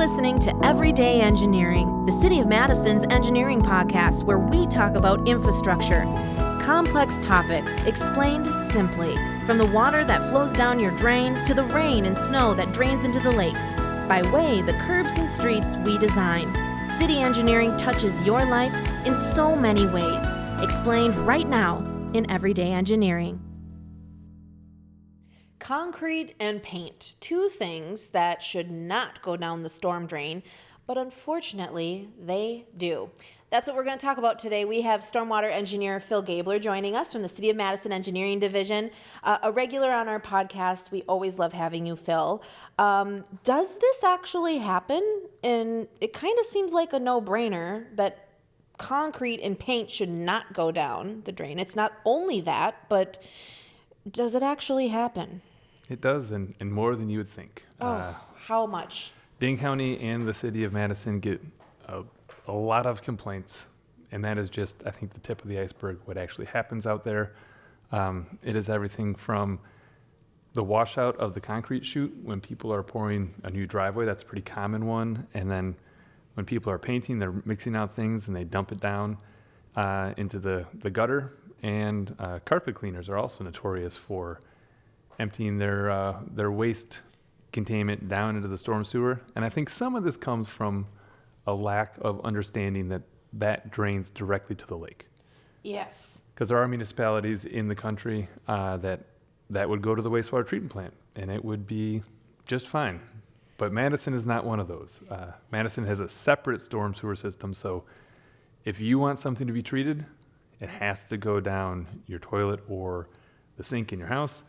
listening to Everyday Engineering, the City of Madison's engineering podcast where we talk about infrastructure. Complex topics explained simply, from the water that flows down your drain to the rain and snow that drains into the lakes. By way the curbs and streets we design. City engineering touches your life in so many ways. Explained right now in Everyday Engineering. Concrete and paint, two things that should not go down the storm drain, but unfortunately, they do. That's what we're going to talk about today. We have stormwater engineer Phil Gabler joining us from the City of Madison Engineering Division. A regular on our podcast. We always love having you, Phil. Does this actually happen? And it kind of seems like a no-brainer that concrete and paint should not go down the drain. It's not only that, but does it actually happen? It does, and more than you would think. How much? Dane County and the City of Madison get a lot of complaints, and that is just, I think, the tip of the iceberg, what actually happens out there. It is everything from the washout of the concrete chute when people are pouring a new driveway. That's a pretty common one. And then when people are painting, they're mixing out things and they dump it down into the gutter. And carpet cleaners are also notorious for emptying their waste containment down into the storm sewer. And I think some of this comes from a lack of understanding that drains directly to the lake. Yes. Because there are municipalities in the country that would go to the wastewater treatment plant, and it would be just fine. But Madison is not one of those. Madison has a separate storm sewer system, so if you want something to be treated, it has to go down your toilet or the sink in your house.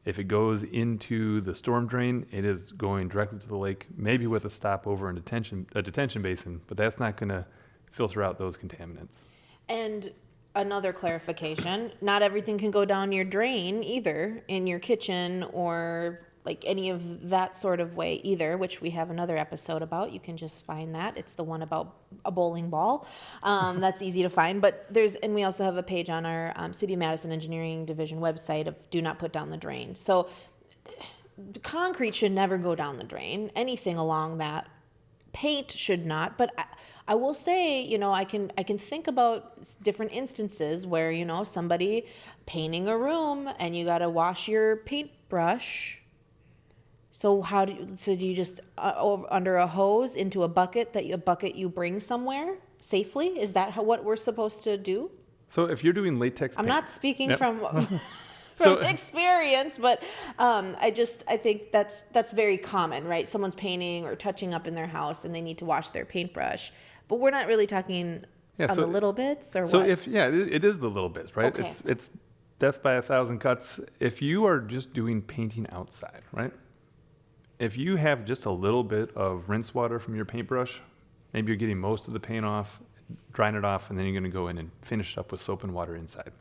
If it goes into the storm drain, it is going directly to the lake, maybe with a stopover and a detention basin, but that's not going to filter out those contaminants. And another clarification, not everything can go down your drain either, in your kitchen or like any of that sort of way either, which we have another episode about. You can just find that. It's the one about a bowling ball. That's easy to find. But and we also have a page on our City of Madison Engineering Division website of do not put down the drain. So concrete should never go down the drain. Anything along that. Paint should not. But I will say, I can think about different instances where, somebody painting a room and you got to wash your paintbrush. So do you just under a hose into a bucket you bring somewhere safely? Is that what we're supposed to do? So if you're doing latex paint, I'm not speaking from So- experience, but I think that's very common, right? Someone's painting or touching up in their house and they need to wash their paintbrush, but we're not really talking on the little bits or what? So it is the little bits, right? Okay. It's death by 1,000 cuts. If you are just doing painting outside, right? If you have just a little bit of rinse water from your paintbrush, maybe you're getting most of the paint off, drying it off, and then you're going to go in and finish it up with soap and water inside.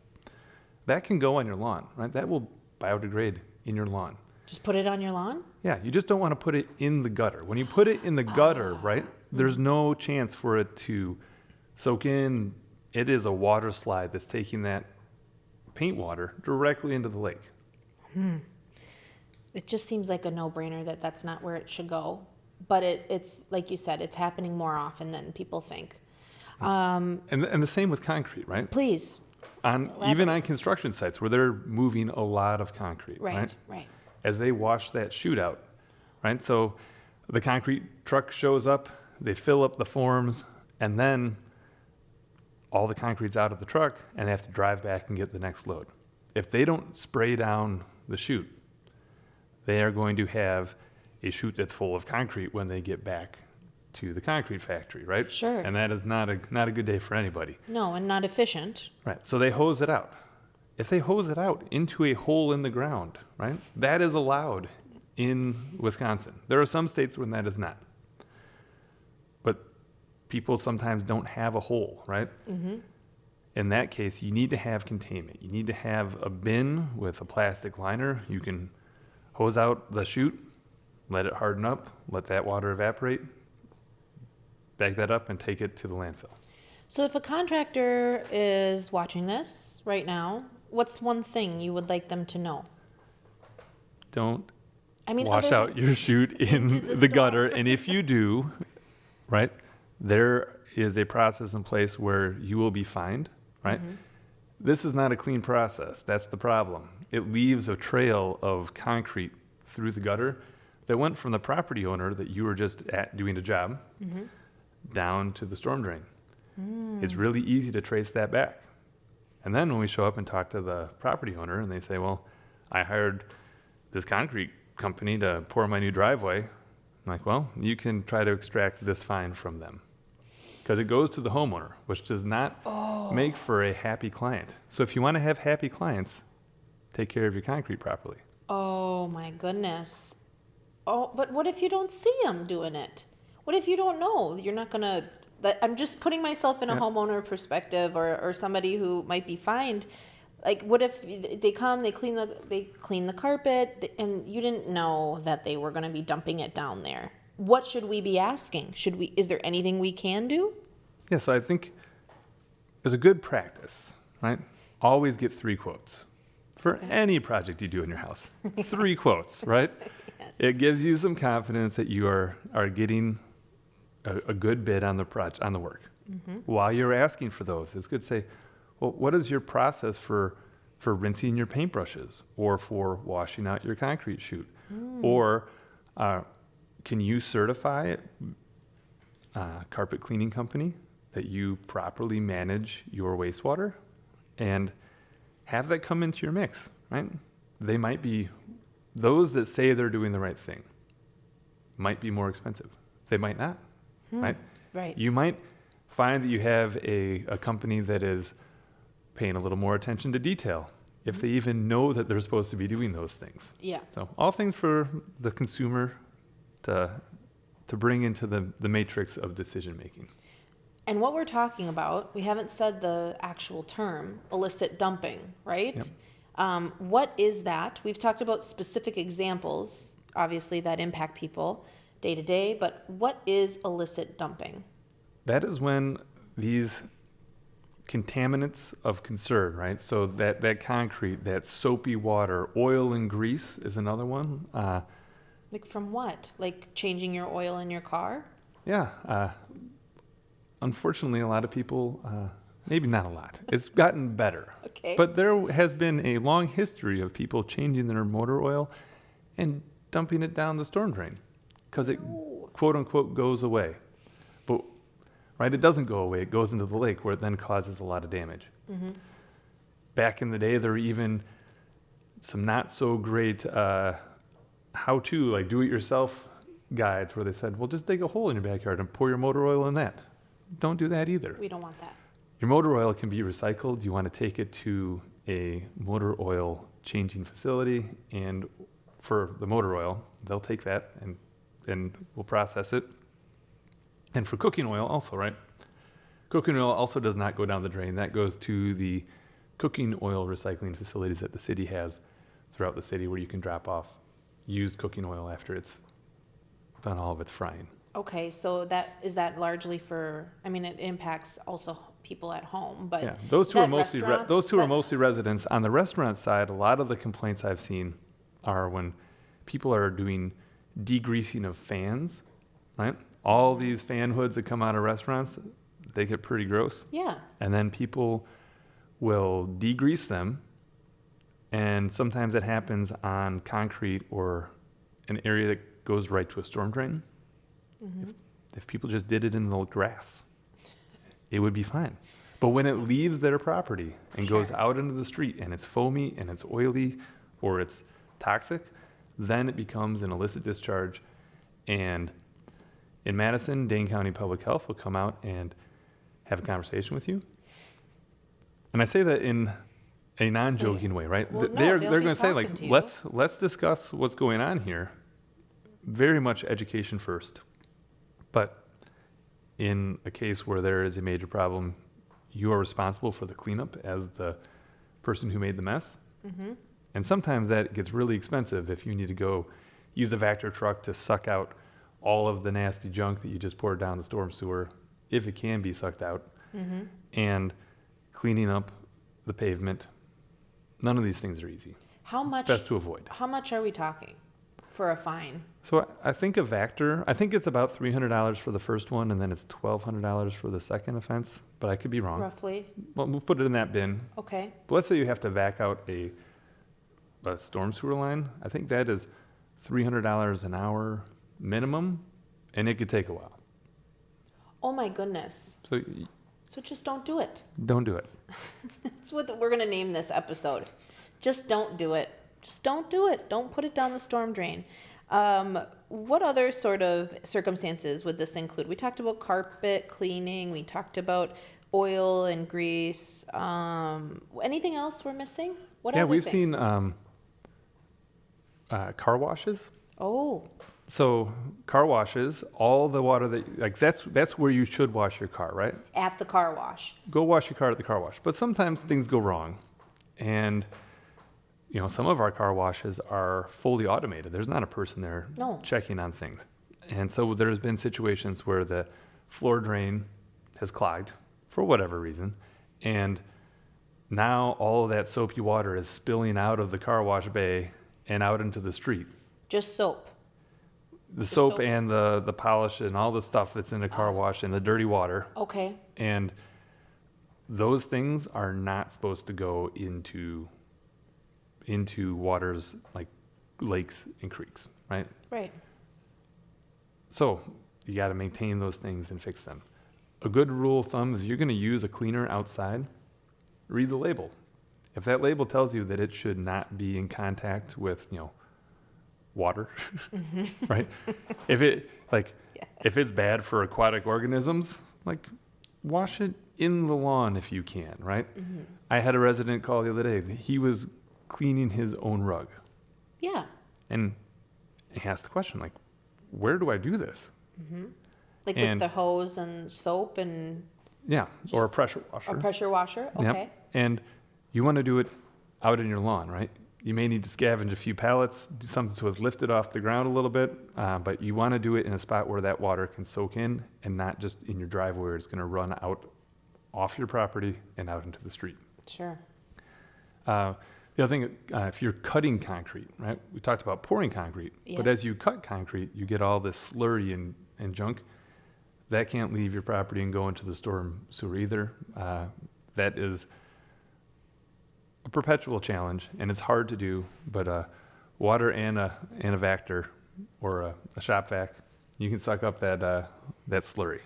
That can go on your lawn, right? That will biodegrade in your lawn. Just put it on your lawn? Yeah, you just don't want to put it in the gutter. When you put it in the gutter, right, there's no chance for it to soak in. It is a water slide that's taking that paint water directly into the lake. It just seems like a no-brainer that's not where it should go. But it's like you said, it's happening more often than people think. And the same with concrete, right? Please. Even on construction sites where they're moving a lot of concrete, right? As they wash that chute out, right? So the concrete truck shows up, they fill up the forms, and then all the concrete's out of the truck, and they have to drive back and get the next load. If they don't spray down the chute, they are going to have a chute that's full of concrete when they get back to the concrete factory, right? Sure. And that is not a good day for anybody. No, and not efficient. Right. So they hose it out. If they hose it out into a hole in the ground, right, that is allowed in Wisconsin. There are some states where that is not. But people sometimes don't have a hole, right? Mm-hmm. In that case, you need to have containment. You need to have a bin with a plastic liner. You can hose out the chute, let it harden up, let that water evaporate, bag that up, and take it to the landfill. So if a contractor is watching this right now, what's one thing you would like them to know? Don't I mean, wash other out your chute in into the the gutter. storm. And if you do, right, there is a process in place where you will be fined, right? This is not a clean process. That's the problem. It leaves a trail of concrete through the gutter that went from the property owner that you were just at doing a job down to the storm drain. It's really easy to trace that back. And then when we show up and talk to the property owner and they say, well, I hired this concrete company to pour my new driveway, I'm like, well, you can try to extract this fine from them. Because it goes to the homeowner, which does not make for a happy client. So if you want to have happy clients, take care of your concrete properly. Oh my goodness. Oh, but what if you don't see them doing it? What if you don't know? You're not gonna. I'm just putting myself in a homeowner perspective, or somebody who might be fined. Like, what if they come, they clean the carpet, and you didn't know that they were gonna be dumping it down there? What should we be asking? Is there anything we can do? Yeah, so I think there's a good practice, right? Always get 3 quotes for any project you do in your house. 3 quotes, right? Yes. It gives you some confidence that you are getting a good bid on the work. While you're asking for those, it's good to say, well, what is your process for rinsing your paintbrushes or for washing out your concrete chute? Or can you certify a carpet cleaning company that you properly manage your wastewater and have that come into your mix, right? They might be, those that say they're doing the right thing might be more expensive. They might not, right? Right. You might find that you have a company that is paying a little more attention to detail if they even know that they're supposed to be doing those things. Yeah. So all things for the consumer to bring into the matrix of decision making. And what we're talking about, we haven't said the actual term, illicit dumping, right? Yep. What is that? We've talked about specific examples, obviously, that impact people day to day, but what is illicit dumping? That is when these contaminants of concern, right? So that concrete, that soapy water, oil and grease is another one. Like from what? Like changing your oil in your car? Yeah. Unfortunately, a lot of people, maybe not a lot, it's gotten better. Okay. But there has been a long history of people changing their motor oil and dumping it down the storm drain because it, quote unquote, goes away. But, right, it doesn't go away. It goes into the lake where it then causes a lot of damage. Back in the day, there were even some not so great how-to, like do-it-yourself guides where they said, well, just dig a hole in your backyard and pour your motor oil in that. Don't do that either. We don't want that. Your motor oil can be recycled. You want to take it to a motor oil changing facility, and for the motor oil, they'll take that and we'll process it. And for cooking oil also, right? Cooking oil also does not go down the drain. That goes to the cooking oil recycling facilities that the city has throughout the city where you can drop off used cooking oil after it's done all of its frying. Okay, so is that largely for, I mean, it impacts also people at home, but Yeah, those two are restaurants, mostly residents. On the restaurant side, a lot of the complaints I've seen are when people are doing degreasing of fans, right? All these fan hoods that come out of restaurants, they get pretty gross. Yeah. And then people will degrease them, and sometimes it happens on concrete or an area that goes right to a storm drain. If people just did it in the grass, it would be fine. But when it leaves their property and goes out into the street and it's foamy and it's oily or it's toxic, then it becomes an illicit discharge. And in Madison, Dane County Public Health will come out and have a conversation with you. And I say that in a non-joking way, right? Well, they're they'll going be to say, like, talking to you. let's discuss what's going on here. Very much education first. But in a case where there is a major problem, you are responsible for the cleanup as the person who made the mess. And sometimes that gets really expensive if you need to go use a Vector truck to suck out all of the nasty junk that you just poured down the storm sewer, if it can be sucked out, and cleaning up the pavement. None of these things are easy. How much? Best to avoid. How much are we talking for a fine? So I think a Vector, I think it's about $300 for the first one, and then it's $1,200 for the second offense, but I could be wrong. Roughly? Well, we'll put it in that bin. Okay. But let's say you have to vac out a storm sewer line. I think that is $300 an hour minimum, and it could take a while. Oh my goodness. So So just don't do it. don't do it. That's what we're going to name this episode. Just don't do it. Just don't do it. Don't put it down the storm drain. What other sort of circumstances would this include? We talked about carpet cleaning. We talked about oil and grease. Anything else we're missing? What Yeah, other we've things? seen car washes. Oh, So car washes, all the water that, like that's where you should wash your car, right? at the car wash. Go wash your car at the car wash. But sometimes things go wrong. And, you know, some of our car washes are fully automated. There's not a person there No. checking on things. And so there's been situations where the floor drain has clogged for whatever reason. And now all of that soapy water is spilling out of the car wash bay and out into the street. Just soap. The soap soap. and the polish and all the stuff that's in the car wash and the dirty water. Okay. And those things are not supposed to go into waters like lakes and creeks, right? Right. So you got to maintain those things and fix them. A good rule of thumb is you're going to use a cleaner outside, read the label. If that label tells you that it should not be in contact with, you know, water, right? If it's bad for aquatic organisms, like wash it in the lawn if you can, right? Mm-hmm. I had a resident call the other day. He was cleaning his own rug, Yeah. and he asked the question, like, where do I do this? Like And- with the hose and soap and Yeah, or a Just pressure washer. a pressure washer. Yep. Okay. And you want to do it out in your lawn, right? You may need to scavenge a few pallets, do something so it's lifted off the ground a little bit, but you want to do it in a spot where that water can soak in and not just in your driveway where it's going to run out off your property and out into the street. Sure. The other thing, if you're cutting concrete, right? We talked about pouring concrete, but Yes. as you cut concrete, you get all this slurry and junk. That can't leave your property and go into the storm sewer either. That is a perpetual challenge, and it's hard to do, but water and a Vector or a shop vac, you can suck up that slurry.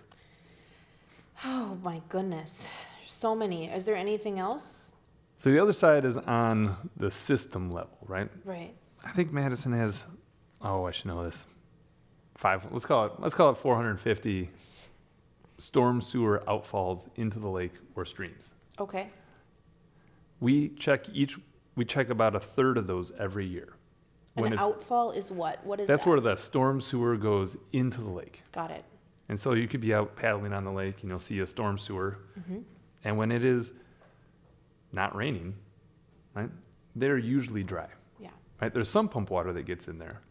Oh my goodness. There's so many. Is there anything else? So the other side is on the system level, right? Right. I think Madison has, I should know this. Let's call it 450 storm sewer outfalls into the lake or streams. Okay. We check about a third of those every year. An outfall is what? What is That's that? where the storm sewer goes into the lake. Got it. And so you could be out paddling on the lake and you'll see a storm sewer. Mm-hmm. And when it is not raining, right, they're usually dry. Yeah. Right? There's some pump water that gets in there.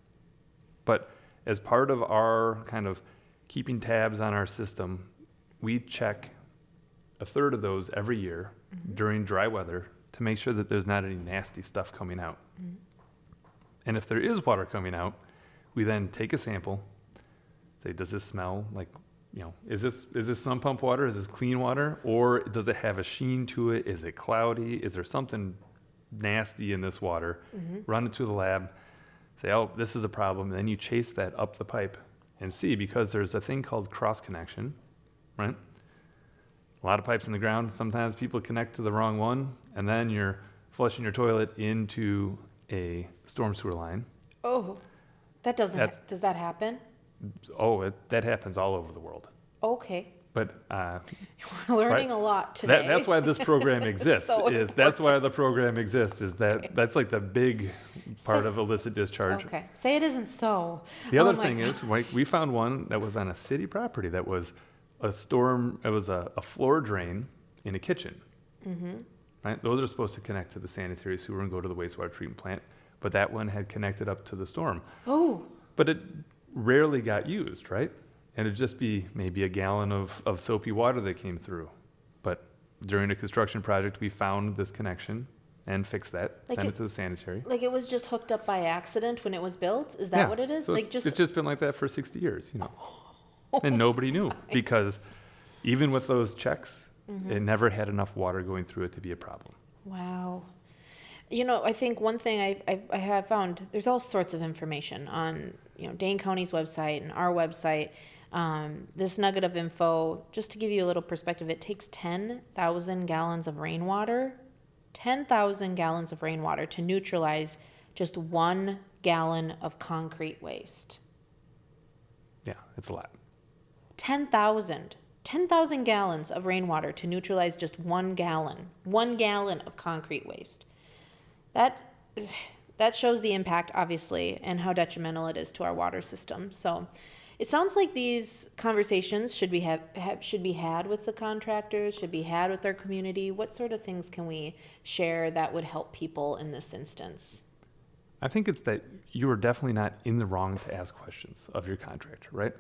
But as part of our kind of keeping tabs on our system, we check a third of those every year during dry weather to make sure that there's not any nasty stuff coming out. And if there is water coming out, we then take a sample, say, does this smell like, you know, is this sump pump water? Is this clean water? Or does it have a sheen to it? Is it cloudy? Is there something nasty in this water? Run it to the lab, say, oh, this is a problem. And then you chase that up the pipe and see, because there's a thing called cross connection, right? A lot of pipes in the ground. Sometimes people connect to the wrong one, and then you're flushing your toilet into a storm sewer line. Oh, that doesn't. That's- Does that happen? That happens all over the world. Okay. But We're learning a lot today. that's why this program exists. So That's why the program exists. Is that that's like the big part of illicit discharge. Okay. Say it isn't so. The Oh other my thing God. is, like, we found one that was on a city property that was a storm. It was a floor drain in a kitchen. Right? Those are supposed to connect to the sanitary sewer and go to the wastewater treatment plant. But that one had connected up to the storm. Oh, But it rarely got used, right? And it'd just be maybe a gallon of soapy water that came through. But during a construction project, we found this connection and fix that, Like send it to the sanitary. Like it was just hooked up by accident when it was built? Is that what it is? So Like it's just been like that for 60 years, and nobody knew because even with those checks, it never had enough water going through it to be a problem. Wow. I think one thing I have found, there's all sorts of information on, Dane County's website and our website. This nugget of info, just to give you a little perspective, it takes 10,000 gallons of rainwater, 10,000 gallons of rainwater to neutralize just 1 gallon of concrete waste. Yeah, it's a lot. 10,000 gallons of rainwater to neutralize just 1 gallon of concrete waste. That shows the impact, obviously, and how detrimental it is to our water system. So it sounds like these conversations should be had with the contractors, should be had with our community. What sort of things can we share that would help people in this instance? I think it's that you are definitely not in the wrong to ask questions of your contractor, right?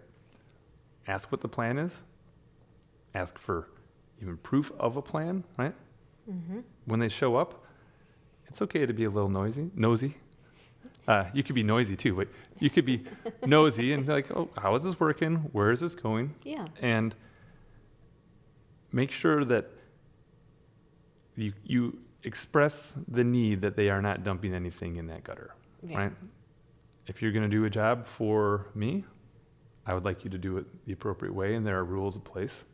Ask what the plan is. Ask for even proof of a plan, right? Mm-hmm. When they show up, it's okay to be a little nosy. You could be noisy too, but you could be nosy and be like, oh, how is this working? Where is this going? Yeah. And make sure that you express the need that they are not dumping anything in that gutter, right? If you're going to do a job for me, I would like you to do it the appropriate way, and there are rules in place.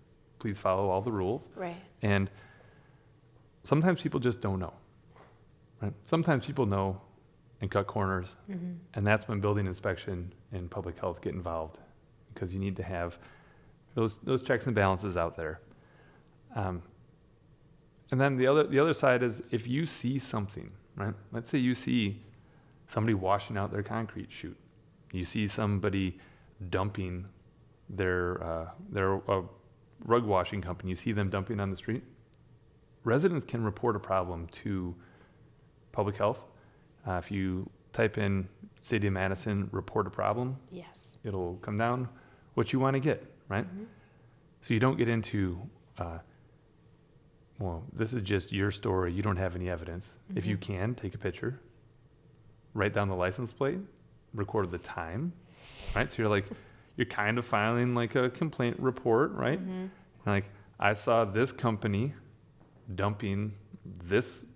Please follow all the rules. Right. And sometimes people just don't know, right? Sometimes people know and cut corners, and that's when building inspection and public health get involved, because you need to have those checks and balances out there. And then the other side is if you see something, right? Let's say you see somebody washing out their concrete chute. You see somebody dumping their rug washing company. You see them dumping on the street. Residents can report a problem to public health. If you type in City of Madison, report a problem, Yes. it'll come down what you want to get, right? So you don't get into, well, this is just your story. You don't have any evidence. If you can, take a picture, write down the license plate, record the time, right? So you're kind of filing like a complaint report, right? Like, I saw this company dumping this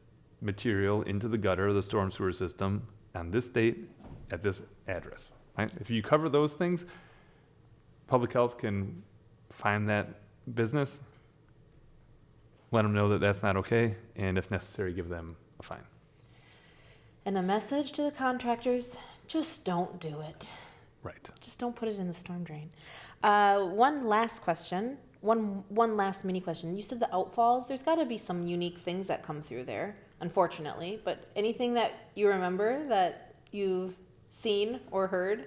material into the gutter of the storm sewer system on this date at this address, right? If you cover those things, public health can find that business, let them know that that's not okay, and if necessary, give them a fine. And a message to the contractors, just don't do it. Right. Just don't put it in the storm drain. One last question, one last mini question. You said the outfalls, there's got to be some unique things that come through there, unfortunately, but anything that you remember that you've seen or heard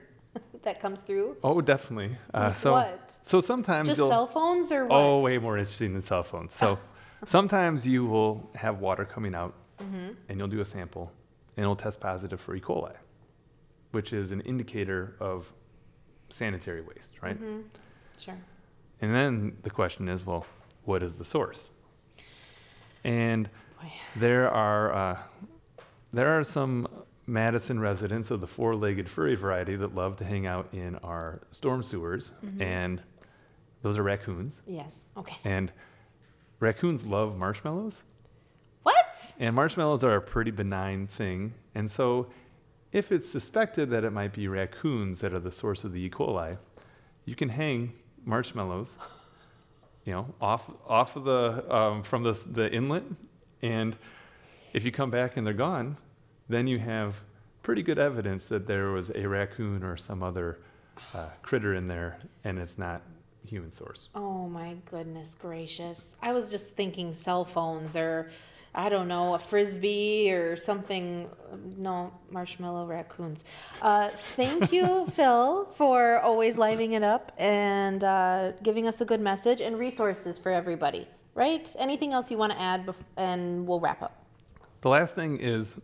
that comes through? Oh, definitely. What? So sometimes Just you'll... cell phones or what? Oh, way more interesting than cell phones. So sometimes you will have water coming out, and you'll do a sample, and it'll test positive for E. coli, which is an indicator of sanitary waste, right? Sure. And then the question is, well, what is the source? And there are some Madison residents of the four-legged furry variety that love to hang out in our storm sewers, and those are raccoons. Yes. Okay. And raccoons love marshmallows. What? And marshmallows are a pretty benign thing. And so if it's suspected that it might be raccoons that are the source of the E. coli, you can hang marshmallows, off of the from the inlet, and if you come back and they're gone, then you have pretty good evidence that there was a raccoon or some other critter in there, and it's not human source. Oh my goodness gracious. I was just thinking cell phones or, I don't know, a Frisbee or something. No, marshmallow raccoons. Thank you, Phil, for always livening it up and giving us a good message and resources for everybody, right? Anything else you want to add and we'll wrap up? The last thing is,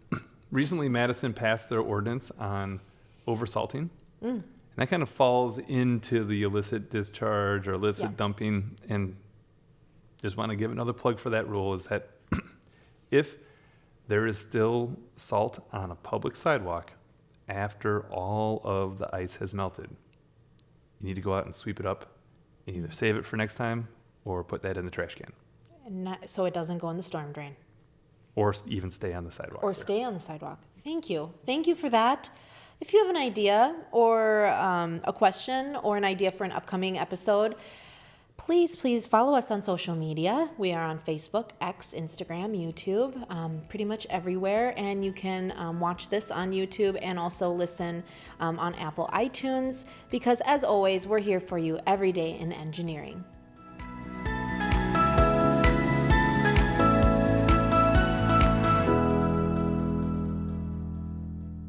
recently Madison passed their ordinance on oversalting. And that kind of falls into the illicit discharge or illicit dumping. And just want to give another plug for that rule is that if there is still salt on a public sidewalk after all of the ice has melted. You need to go out and sweep it up and either save it for next time or put that in the trash can. And so it doesn't go in the storm drain. Or even stay on the sidewalk. Or stay on the sidewalk. Thank you. Thank you for that. If you have an idea or a question or an idea for an upcoming episode, please follow us on social media. We are on Facebook, X, Instagram, YouTube, pretty much everywhere. And you can watch this on YouTube and also listen on Apple iTunes because, as always, we're here for you every day in engineering.